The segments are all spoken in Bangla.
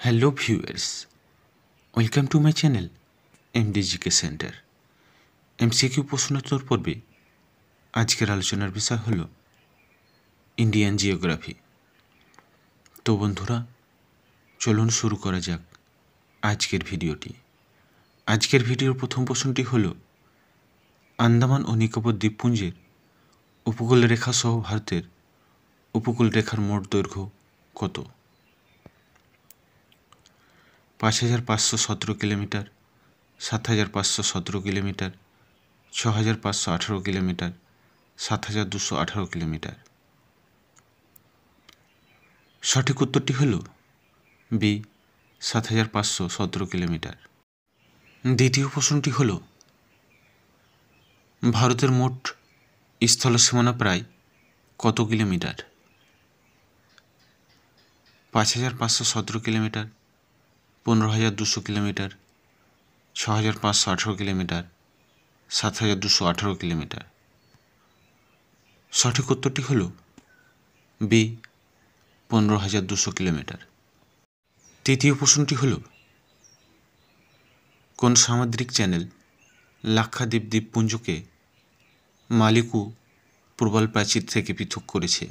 Hello viewers, welcome to my channel MDGK centre. MCQ প্রশ্নোত্তর পর্বে আজকের আলোচনার বিষয় হল ইন্ডিয়ান জিওগ্রাফি। তো বন্ধুরা, চলুন শুরু করা যাক আজকের ভিডিওটি। আজকের ভিডিওর প্রথম প্রশ্নটি হল আন্দামান ও নিকোবর দ্বীপপুঞ্জের উপকূল রেখা সহ ভারতের উপকূল রেখার মোট দৈর্ঘ্য কত? ৫,৫১৭ কিলোমিটার, ৭,৫১৭ কিলোমিটার, ৬,৫১৮ কিলোমিটার, ৭,২১৮ কিলোমিটার। সঠিক উত্তরটি হল বি, ৭,৫১৭ কিলোমিটার। দ্বিতীয় প্রশ্নটি হল ভারতের মোট স্থল সীমানা প্রায় কত kilometre? ৫,৫১৭ kilometre, ১৫,২০০ kilometre, ৬,৫১৮ kilometre, ৭,২১৮ kilometre. সঠিক উত্তরটি হল বি, ১৫,২০০ কিলোমিটার। তৃতীয় প্রশ্নটি হল কোন সামুদ্রিক চ্যানেল লাক্ষাদ্বীপ দ্বীপপুঞ্জকে মালিকু প্রবাল প্রাচীর থেকে পৃথক করেছে?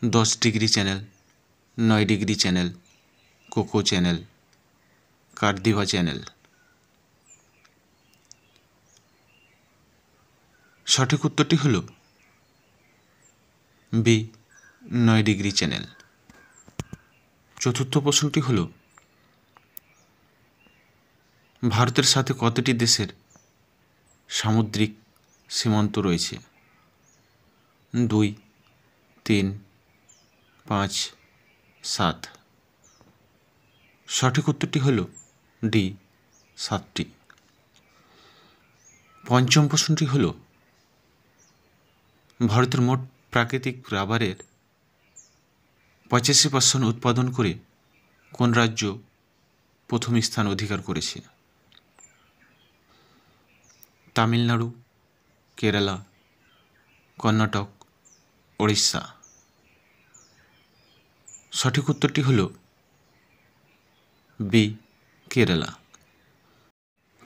10 degree channel, 9 degree channel, Coco channel, Kardiva channel. সঠিক উত্তরটি হল বি, 9 ডিগ্রি চ্যানেল। চতুর্থ প্রশ্নটি হল ভারতের সাথে কতটি দেশের সামুদ্রিক সীমান্ত রয়েছে? 2, 3, 5, 7। সঠিক উত্তরটি হল ডি, 7টি। পঞ্চম প্রশ্নটি হল ভারতের মোট প্রাকৃতিক রাবারের 85% উৎপাদন করে কোন রাজ্য প্রথম স্থান অধিকার করেছে? তামিলনাড়ু, কেরালা, কর্ণাটক, ওড়িশা। সঠিক উত্তরটি হল বি, কেরালা।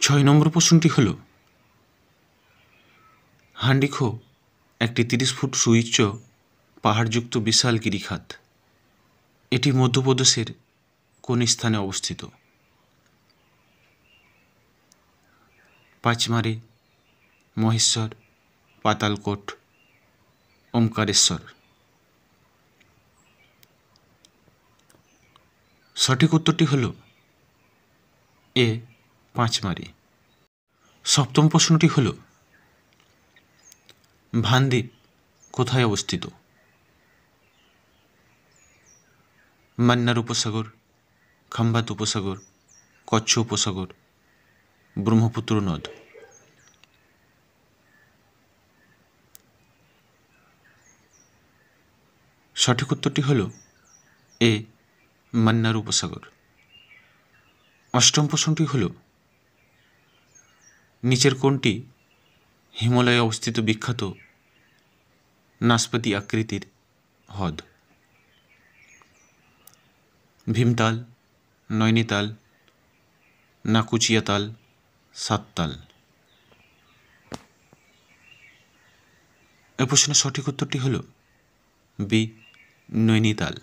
6 নম্বর প্রশ্নটি হল হান্ডিখো একটি 30 ফুট সুউচ্চ পাহাড়যুক্ত বিশাল গিরিখাত। এটি মধ্যপ্রদেশের কোন স্থানে অবস্থিত? পাঁচমারি, মহেশ্বর, পাতালকোট, ওমকারেশ্বর। সঠিক উত্তরটি হল এ, পাঁচমারি। সপ্তম প্রশ্নটি হল ভানদ্বীপ কোথায় অবস্থিত? মান্নার উপসাগর, খাম্বাত উপসাগর, কচ্ছ উপসাগর, ব্রহ্মপুত্র নদ। সঠিক উত্তরটি হল এ, মান্নার উপসাগর। অষ্টম প্রশ্নটি হল নিচের কোনটি হিমালয়ে অবস্থিত বিখ্যাত নাসপাতি আকৃতির হ্রদ? ভীমতাল, নৈনিতাল, নাকুচিয়া তাল, সাততাল। এ প্রশ্নের সঠিক উত্তরটি হল বি, নৈনিতাল।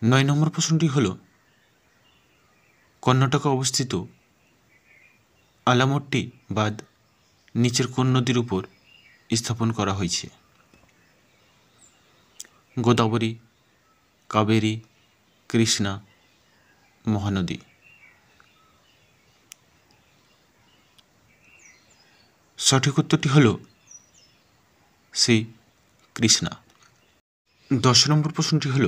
9 নম্বর প্রশ্নটি হল কর্ণাটকে অবস্থিত আলামট্টি বাঁধ নিচের কোন নদীর উপর স্থাপন করা হয়েছে? গোদাবরী, কাবেরী, কৃষ্ণা, মহানদী। সঠিক উত্তরটি হল সি, কৃষ্ণা। 10 নম্বর প্রশ্নটি হল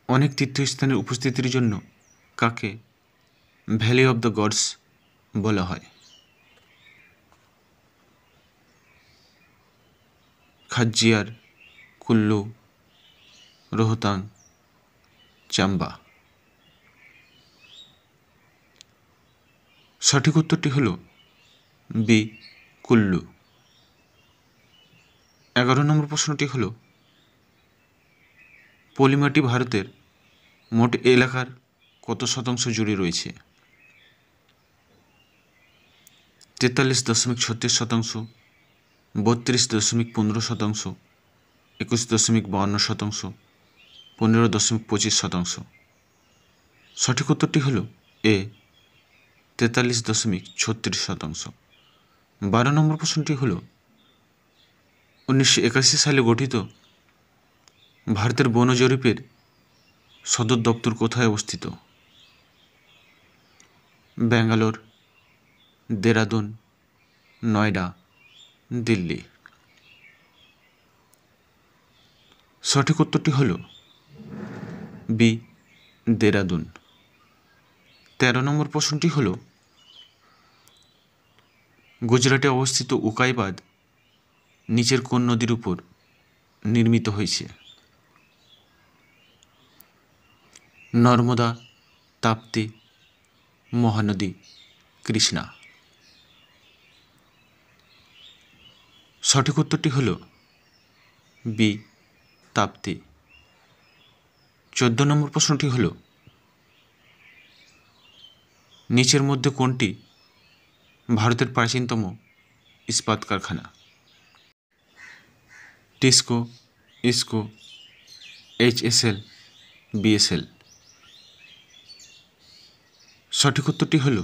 অনেক তীর্থস্থানের উপস্থিতির জন্য কাকে ভ্যালি অব দ্য গডস বলা হয়? খাজ্জিয়ার, কুল্লু, রোহতাং, চাম্বা। সঠিক উত্তরটি হল বি, কুল্লু। 11 নম্বর প্রশ্নটি হলো পলিমাটি ভারতের মোট এলাকার কত শতাংশ জুড়ে রয়েছে? 43.36%, 32.15%, 21.52%, 15.25%। সঠিক উত্তরটি হলো এ 43.36%। 12 নম্বর প্রশ্নটি হলো 1981 সালে গঠিত ভারতের বন জরিপের সদর দপ্তর কোথায় অবস্থিত? ব্যাঙ্গালোর, দেরাদুন, নয়ডা, দিল্লি। সঠিক উত্তরটি হল বি দেরাদুন। 13 নম্বর প্রশ্নটি হল গুজরাটে অবস্থিত উকাই বাঁধ নিচের কোন নদীর উপর নির্মিত হয়েছে? নর্মদা, তাপ্তি, মহানদী, কৃষ্ণা। সঠিক উত্তরটি হল বি তাপ্তি। 14 নম্বর প্রশ্নটি হল নিচের মধ্যে কোনটি ভারতের প্রাচীনতম ইস্পাত কারখানা? TISCO, IISCO, HSL, BSL। সঠিক উত্তরটি হল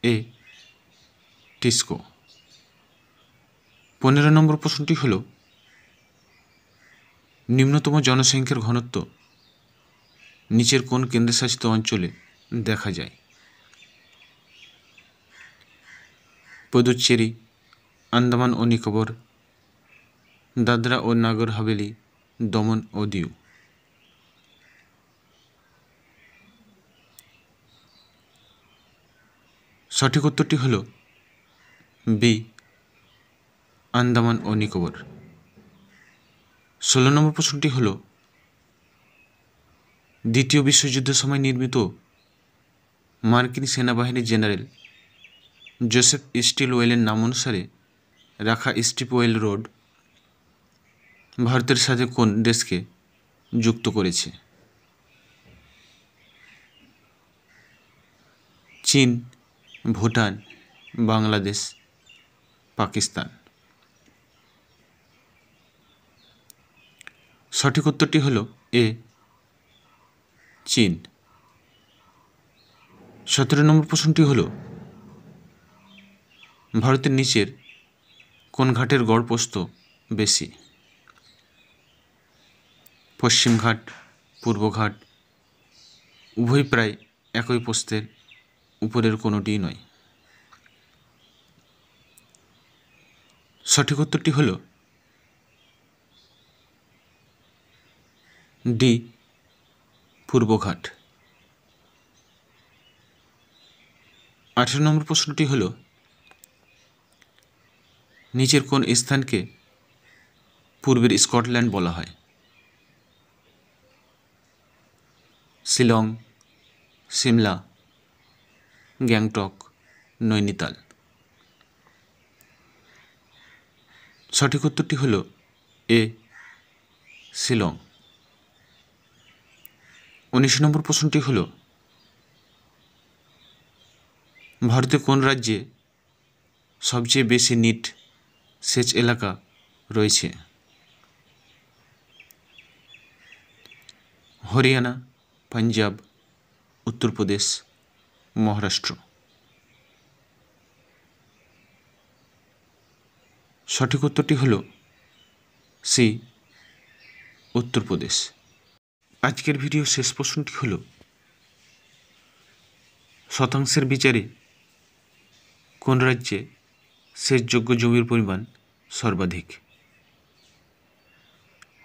এ টিস্কো। 15 নম্বর প্রশ্নটি হল নিম্নতম জনসংখ্যার ঘনত্ব নিচের কোন কেন্দ্রশাসিত অঞ্চলে দেখা যায়? পুদুচ্চেরি, আন্দামান ও নিকোবর, দাদরা ও নাগর হাভেলি, দমন ও দিউ। সঠিক উত্তরটি হল বি আন্দামান ও নিকোবর। 16 নম্বর প্রশ্নটি হল দ্বিতীয় বিশ্বযুদ্ধের সময় নির্মিত মার্কিন সেনাবাহিনীর জেনারেল জোসেফ স্টিলওয়েলের নাম অনুসারে রাখা স্টিলওয়েল রোড ভারতের সাথে কোন দেশকে যুক্ত করেছে? চীন, ভুটান, বাংলাদেশ, পাকিস্তান। সঠিক উত্তরটি হল এ চীন। 17 নম্বর প্রশ্নটি হল ভারতের নিচের কোন ঘাটের গড় প্রস্থ বেশি? পশ্চিম ঘাট, পূর্ব ঘাট, উভয় প্রায় একই প্রস্থের, উপরের কোনোটিই নয়। সঠিক উত্তরটি হল ডি পূর্ব ঘাট। 18 নম্বর প্রশ্নটি হল নিচের কোন স্থানকে পূর্বের স্কটল্যান্ড বলা হয়? শিলং, সিমলা, গ্যাংটক, নৈনিতাল। সঠিক উত্তরটি হল এ শিলং। 19 নম্বর প্রশ্নটি হল ভারতে কোন রাজ্যে সবচেয়ে বেশি নিট সেচ এলাকা রয়েছে? হরিয়ানা, পাঞ্জাব, উত্তরপ্রদেশ, মহারাষ্ট্র। সঠিক উত্তরটি হল সি উত্তরপ্রদেশ। আজকের ভিডিও শেষ প্রশ্নটি হল শতাংশের বিচারে কোন রাজ্যে সেচযোগ্য জমির পরিমাণ সর্বাধিক?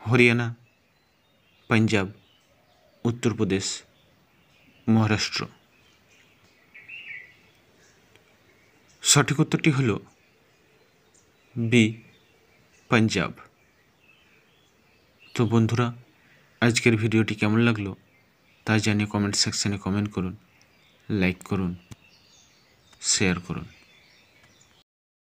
হরিয়ানা, পাঞ্জাব, উত্তরপ্রদেশ, মহারাষ্ট্র। সঠিক উত্তরটি হল বি পাঞ্জাব। তো বন্ধুরা, আজকের ভিডিওটি কেমন লাগলো তা জানিয়ে কমেন্ট সেকশানে কমেন্ট করুন, লাইক করুন, শেয়ার করুন।